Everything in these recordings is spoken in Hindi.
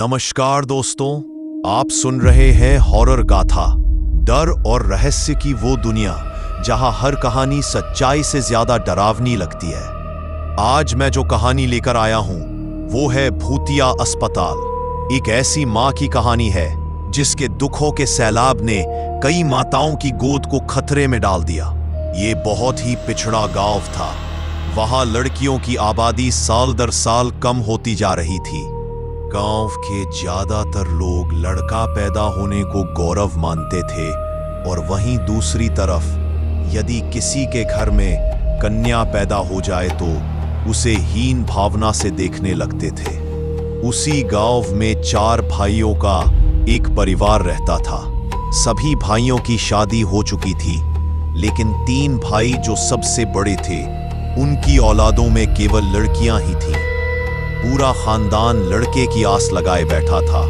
नमस्कार दोस्तों, आप सुन रहे हैं हॉरर गाथा, डर और रहस्य की वो दुनिया जहां हर कहानी सच्चाई से ज्यादा डरावनी लगती है। आज मैं जो कहानी लेकर आया हूं वो है भूतिया अस्पताल। एक ऐसी मां की कहानी है जिसके दुखों के सैलाब ने कई माताओं की गोद को खतरे में डाल दिया। ये बहुत ही पिछड़ा गांव था। वहां लड़कियों की आबादी साल दर साल कम होती जा रही थी। गांव के ज्यादातर लोग लड़का पैदा होने को गौरव मानते थे और वहीं दूसरी तरफ यदि किसी के घर में कन्या पैदा हो जाए तो उसे हीन भावना से देखने लगते थे। उसी गांव में 4 भाइयों का एक परिवार रहता था। सभी भाइयों की शादी हो चुकी थी, लेकिन 3 भाई जो सबसे बड़े थे उनकी औलादों में केवल लड़कियां ही थीं। पूरा खानदान लड़के की आस लगाए बैठा था।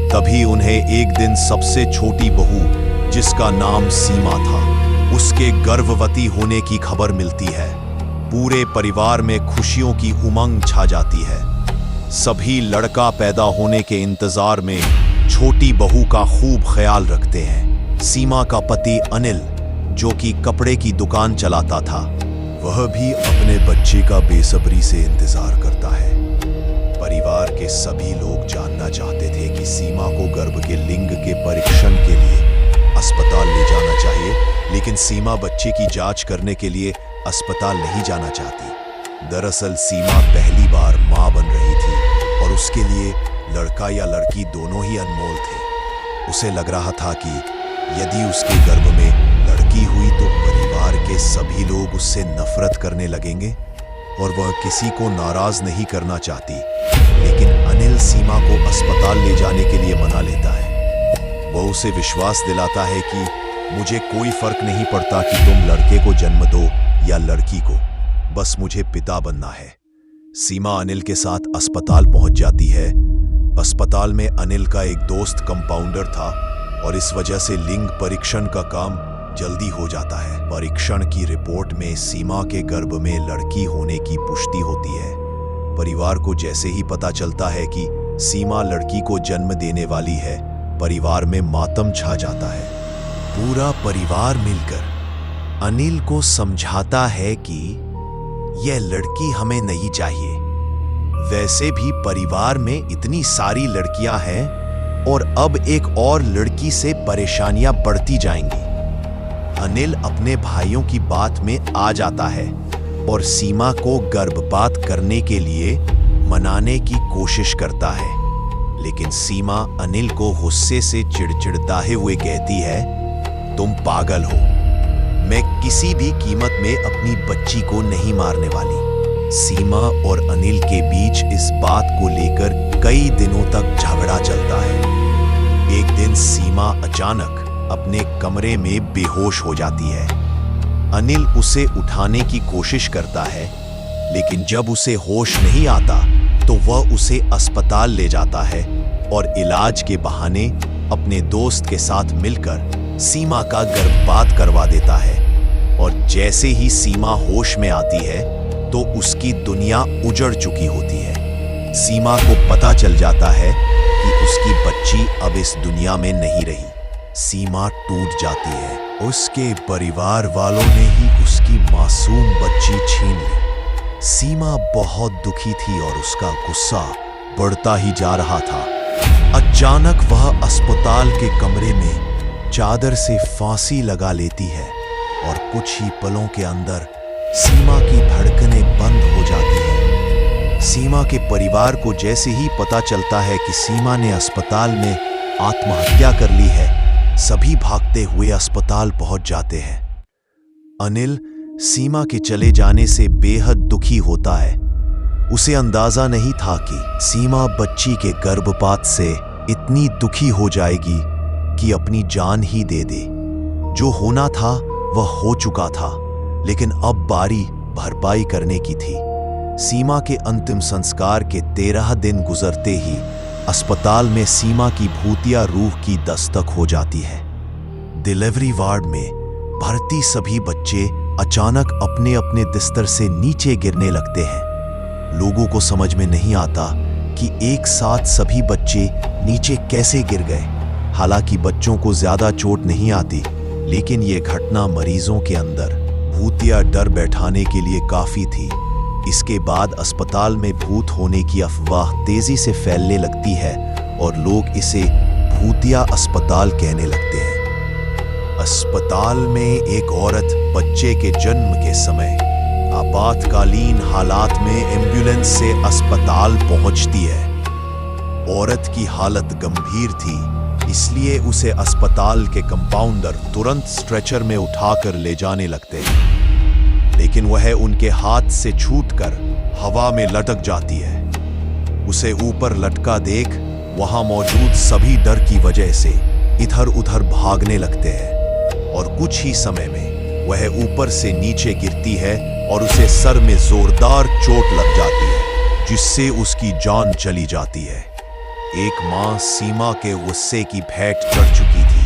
तभी उन्हें एक दिन सबसे छोटी बहू, जिसका नाम सीमा था, उसके गर्भवती होने की खबर मिलती है। पूरे परिवार में खुशियों की उमंग छा जाती है। सभी लड़का पैदा होने के इंतजार में छोटी बहू का खूब ख्याल रखते हैं। सीमा का पति अनिल, जो कि कपड़े की दुकान चलाता था, वह भी अपने बच्चे का बेसब्री से इंतजार करता है। परिवार के सभी लोग जानना चाहते थे कि सीमा को गर्भ के लिंग के परीक्षण के लिए अस्पताल ले जाना चाहिए, लेकिन सीमा बच्चे की जांच करने के लिए अस्पताल नहीं जाना चाहती। दरअसल सीमा पहली बार मां बन रही थी और उसके लिए लड़का या लड़की दोनों ही अनमोल थे। उसे लग रहा था कि यदि उसके गर्भ में लड़की हुई तो परिवार के सभी लोग उससे नफरत करने लगेंगे और वह किसी को नाराज नहीं करना चाहती। लेकिन अनिल सीमा को अस्पताल ले जाने के लिए मना लेता है। वह उसे विश्वास दिलाता है कि मुझे कोई फर्क नहीं पड़ता कि तुम लड़के को जन्म दो या लड़की को, बस मुझे पिता बनना है। सीमा अनिल के साथ अस्पताल पहुंच जाती है। अस्पताल में अनिल का एक दोस्त कंपाउंडर था और इस वजह से लिंग परीक्षण का काम जल्दी हो जाता है। परीक्षण की रिपोर्ट में सीमा के गर्भ में लड़की होने की पुष्टि होती है। परिवार को जैसे ही पता चलता है कि सीमा लड़की को जन्म देने वाली है, परिवार में मातम छा जाता है। पूरा परिवार मिलकर अनिल को समझाता है कि यह लड़की हमें नहीं चाहिए। वैसे भी परिवार में इतनी सारी लड़कियां हैं और अब एक और लड़की से परेशानियां बढ़ती जाएंगी। अनिल अपने भाइयों की बात में आ जाता है और सीमा को गर्भपात करने के लिए मनाने की कोशिश करता है, लेकिन सीमा अनिल को गुस्से से चिड़चिड़ाते हुए कहती है, तुम पागल हो, मैं किसी भी कीमत में अपनी बच्ची को नहीं मारने वाली। सीमा और अनिल के बीच इस बात को लेकर कई दिनों तक झगड़ा चलता है। एक दिन सीमा अचानक अपने कमरे में बेहोश हो जाती है। अनिल उसे उठाने की कोशिश करता है, लेकिन जब उसे होश नहीं आता तो वह उसे अस्पताल ले जाता है और इलाज के बहाने अपने दोस्त के साथ मिलकर सीमा का गर्भपात करवा देता है। और जैसे ही सीमा होश में आती है तो उसकी दुनिया उजड़ चुकी होती है। सीमा को पता चल जाता है कि उसकी बच्ची अब इस दुनिया में नहीं रही। सीमा टूट जाती है। उसके परिवार वालों ने ही उसकी मासूम बच्ची छीन ली। सीमा बहुत दुखी थी और उसका गुस्सा बढ़ता ही जा रहा था। अचानक वह अस्पताल के कमरे में चादर से फांसी लगा लेती है और कुछ ही पलों के अंदर सीमा की धड़कनें बंद हो जाती हैं। सीमा के परिवार को जैसे ही पता चलता है कि सीमा ने अस्पताल में आत्महत्या कर ली है, सभी भागते हुए अस्पताल पहुंच जाते हैं। अनिल सीमा के चले जाने से बेहद दुखी होता है। उसे अंदाजा नहीं था कि सीमा बच्ची के गर्भपात से इतनी दुखी हो जाएगी कि अपनी जान ही दे दे। जो होना था वह हो चुका था, लेकिन अब बारी भरपाई करने की थी। सीमा के अंतिम संस्कार के 13 दिन गुजरते ही अस्पताल में सीमा की भूतिया रूह की दस्तक हो जाती है। डिलीवरी वार्ड में भर्ती सभी बच्चे अचानक अपने अपने बिस्तर से नीचे गिरने लगते हैं। लोगों को समझ में नहीं आता कि एक साथ सभी बच्चे नीचे कैसे गिर गए। हालांकि बच्चों को ज्यादा चोट नहीं आती, लेकिन ये घटना मरीजों के अंदर भूतिया डर बैठाने के लिए काफी थी। इसके बाद अस्पताल में भूत होने की अफवाह तेजी से फैलने लगती है और लोग इसे भूतिया अस्पताल कहने लगते हैं। अस्पताल में एक औरत बच्चे के जन्म के समय आपातकालीन हालात में एम्बुलेंस से अस्पताल पहुंचती है। औरत की हालत गंभीर थी, इसलिए उसे अस्पताल के कंपाउंडर तुरंत स्ट्रेचर में उठाकर ले जाने लगते हैं, लेकिन वह उनके हाथ से छूटकर हवा में लटक जाती है। उसे ऊपर लटका देख वहां मौजूद सभी डर की वजह से इधर उधर भागने लगते हैं और कुछ ही समय में वह ऊपर से नीचे गिरती है और उसे सर में जोरदार चोट लग जाती है, जिससे उसकी जान चली जाती है। एक मां सीमा के गुस्से की भेंट चढ़ चुकी थी।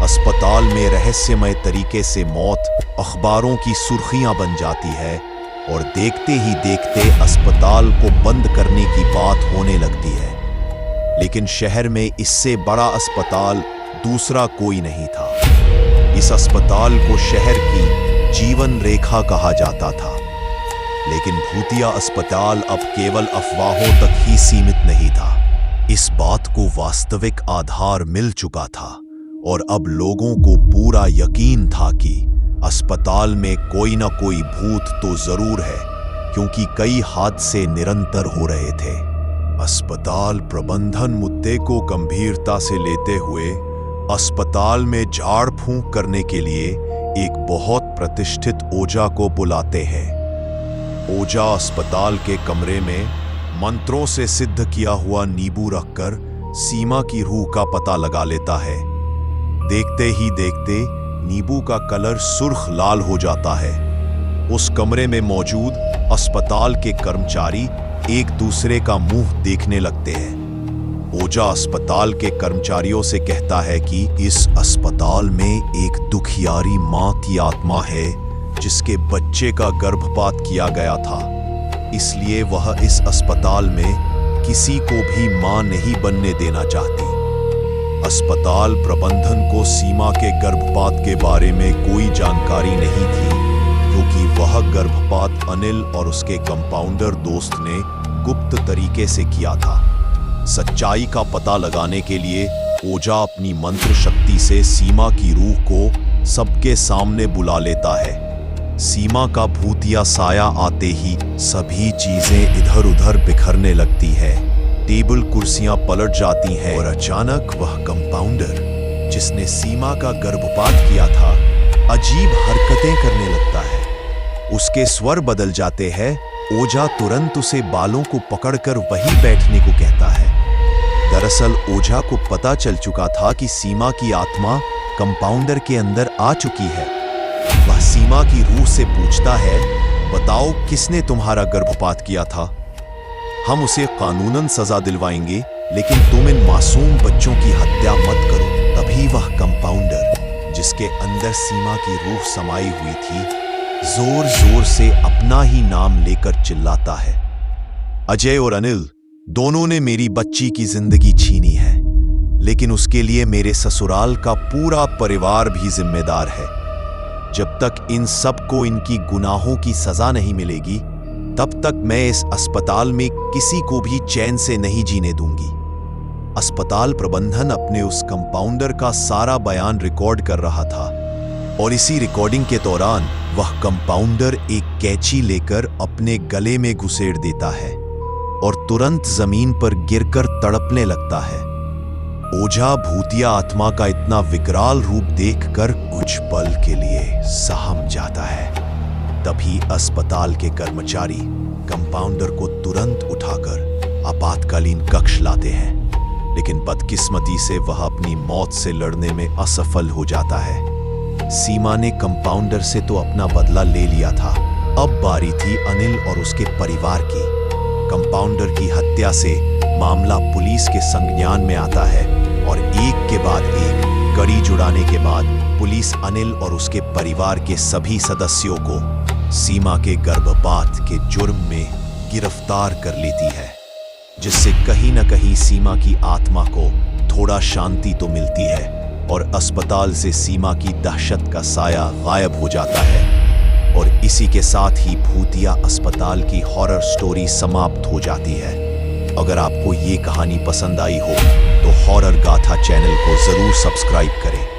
अस्पताल में रहस्यमय तरीके से मौत अखबारों की सुर्खियां बन जाती है और देखते ही देखते अस्पताल को बंद करने की बात होने लगती है। लेकिन शहर में इससे बड़ा अस्पताल दूसरा कोई नहीं था। इस अस्पताल को शहर की जीवन रेखा कहा जाता था। लेकिन भूतिया अस्पताल अब केवल अफवाहों तक ही सीमित नहीं था। इस बात को वास्तविक आधार मिल चुका था और अब लोगों को पूरा यकीन था कि अस्पताल में कोई ना कोई भूत तो जरूर है, क्योंकि कई हादसे निरंतर हो रहे थे। अस्पताल प्रबंधन मुद्दे को गंभीरता से लेते हुए अस्पताल में झाड़ फूंक करने के लिए एक बहुत प्रतिष्ठित ओझा को बुलाते हैं। ओझा अस्पताल के कमरे में मंत्रों से सिद्ध किया हुआ नींबू रखकर सीमा की रूह का पता लगा लेता है। देखते ही देखते नींबू का कलर सुर्ख लाल हो जाता है। उस कमरे में मौजूद अस्पताल के कर्मचारी एक दूसरे का मुंह देखने लगते हैं। ओझा अस्पताल के कर्मचारियों से कहता है कि इस अस्पताल में एक दुखियारी मां की आत्मा है जिसके बच्चे का गर्भपात किया गया था, इसलिए वह इस अस्पताल में किसी को भी मां नहीं बनने देना चाहती। अस्पताल प्रबंधन को सीमा के गर्भपात के बारे में कोई जानकारी नहीं थी, क्योंकि वह गर्भपात अनिल और उसके कंपाउंडर दोस्त ने गुप्त तरीके से किया था। सच्चाई का पता लगाने के लिए ओझा अपनी मंत्र शक्ति से सीमा की रूह को सबके सामने बुला लेता है। सीमा का भूतिया साया आते ही सभी चीजें इधर उधर बिखरने लगती है। टेबल कुर्सियां पलट जाती हैं और अचानक वह कंपाउंडर जिसने सीमा का गर्भपात किया था अजीब हरकतें करने लगता है। उसके स्वर बदल जाते हैं। ओझा तुरंत उसे बालों को पकड़कर वहीं बैठने को कहता है। दरअसल ओझा को पता चल चुका था कि सीमा की आत्मा कंपाउंडर के अंदर आ चुकी है। वह सीमा की रूह से पूछता है, बताओ किसने तुम्हारा गर्भपात किया था? हम उसे कानूनन सजा दिलवाएंगे, लेकिन तुम इन मासूम बच्चों की हत्या मत करो। तभी वह कंपाउंडर जिसके अंदर सीमा की रूह समाई हुई थी जोर जोर से अपना ही नाम लेकर चिल्लाता है, अजय और अनिल दोनों ने मेरी बच्ची की जिंदगी छीनी है, लेकिन उसके लिए मेरे ससुराल का पूरा परिवार भी जिम्मेदार है। जब तक इन सब को इनकी गुनाहों की सजा नहीं मिलेगी, तब तक मैं इस अस्पताल में किसी को भी चैन से नहीं जीने दूंगी। अस्पताल प्रबंधन अपने उस कंपाउंडर का सारा बयान रिकॉर्ड कर रहा था और इसी रिकॉर्डिंग के दौरान वह कंपाउंडर एक कैंची लेकर अपने गले में घुसेड़ देता है और तुरंत जमीन पर गिरकर तड़पने लगता है। ओझा भूतिया आत्मा का इतना विकराल रूप देखकर कुछ पल के लिए सहम जाता है। तभी अस्पताल के कर्मचारी कंपाउंडर को तुरंत उठाकर आपातकालीन कक्ष लाते हैं, लेकिन बदकिस्मती से वह अपनी मौत से लड़ने में असफल हो जाता है। सीमा ने कंपाउंडर से तो अपना बदला ले लिया था, अब बारी थी अनिल और उसके परिवार की। कंपाउंडर की हत्या से मामला पुलिस के संज्ञान में आता है और एक के बाद एक कड़ी जुड़ाने के बाद पुलिस अनिल और उसके परिवार के सभी सदस्यों को सीमा के गर्भपात के जुर्म में गिरफ्तार कर लेती है। जिससे कहीं ना कहीं सीमा की आत्मा को थोड़ा शांति तो मिलती है और अस्पताल से सीमा की दहशत का साया गायब हो जाता है। और इसी के साथ ही भूतिया अस्पताल की हॉरर स्टोरी समाप्त हो जाती है। अगर आपको ये कहानी पसंद आई हो तो हॉरर गाथा चैनल को जरूर सब्सक्राइब करें।